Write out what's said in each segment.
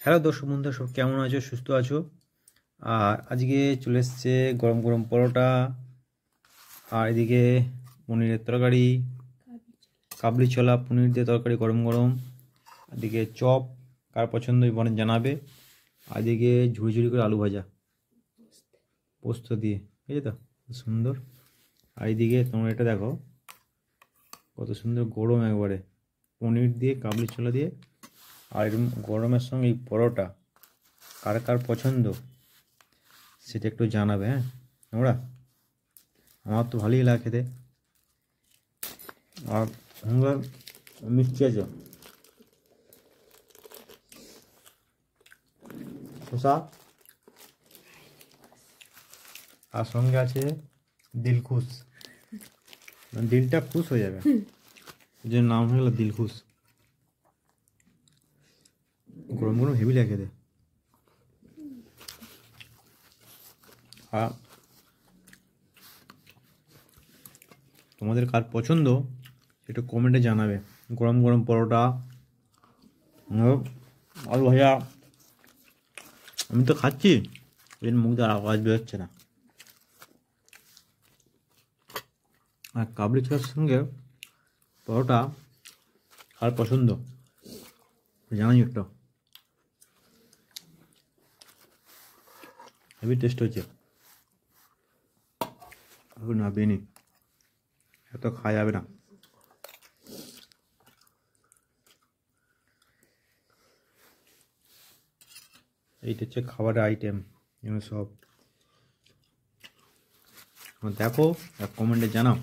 Hello দর্শক বন্ধুরা, সব কেমন আছো? সুস্থ আছো? আর আজকে চলে এসছে গরম গরম পরোটা, আর এদিকে পনিরের তরকারি, কাবলি ছোলা পনির দিয়ে তরকারি গরম গরম, এদিকে চপ, কার পছন্দ বলেন জানাবে। আর এদিকে ঝুড়ি ঝুড়ি করে আলু ভাজা পোস্ত দিয়ে, ঠিক আছে তো, সুন্দর। আর এইদিকে তোমরা এটা দেখো কত সুন্দর গরম, একবারে পনির দিয়ে কাবলি ছোলা দিয়ে, আর এরকম গরমের সঙ্গে এই পরোটা কার কার পছন্দ সেটা একটু জানাবে। হ্যাঁ তোমরা, আমার তো ভালোই লাগে খেতে। আর তোমরা মিষ্টি আছো, শসা, আর সঙ্গে আছে দিলখুশ, দিলটা খুশ হয়ে যাবে, এই জন্য নাম হয়ে গেল দিলখুশ। গরম গরম হেভি লাগে খেতে। আর তোমাদের কার পছন্দ সেটা কমেন্টে জানাবে। গরম গরম পরোটা, আলু ভাজা, আমি তো খাচ্ছি, এর মুখ দিয়ে আওয়াজ বেরোচ্ছে না। আর কাবলি ছোলার সঙ্গে পরোটা কার পছন্দ জানাই একটু। হেভি টেস্ট হচ্ছে, না বেনি এত খাওয়া যাবে না। এইটা হচ্ছে খাবারের আইটেম, এগুলো সব দেখো আর কমেন্টে জানাও।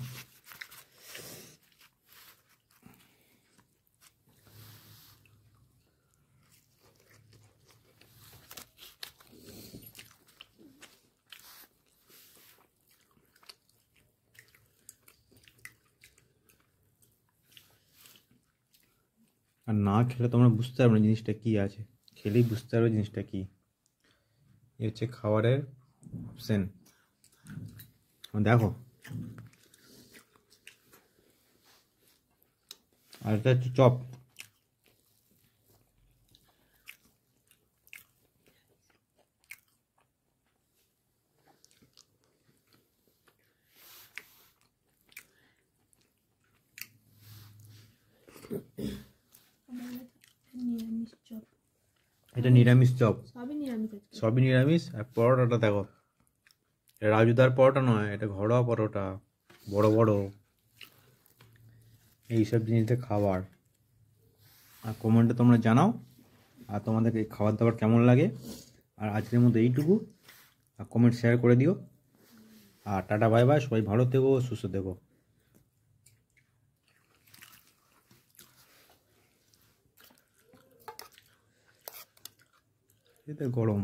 আর না খেলে তোমরা বুঝতে পারবে না জিনিসটা কী আছে, খেলেই বুঝতে পারবে জিনিসটা কী। এ হচ্ছে খাবারের অপশন, দেখো। আর এটা হচ্ছে চপ, এটা নিরামিষ চপ, সবই নিরামিষ। আর পরোটাটা দেখো, রাজুদার পরোটা নয়, এটা ঘরোয়া পরোটা, বড় বড় এইসব জিনিসদের খাবার। আর কমেন্টে তোমরা জানাও আর তোমাদের এই খাবার দাবার কেমন লাগে। আর আজকের মতো এইটুকু, আর কমেন্ট শেয়ার করে দিও। আর টাটা বাই বাই, সবাই ভালো থেকো, সুস্থ থেকো। এতে গরম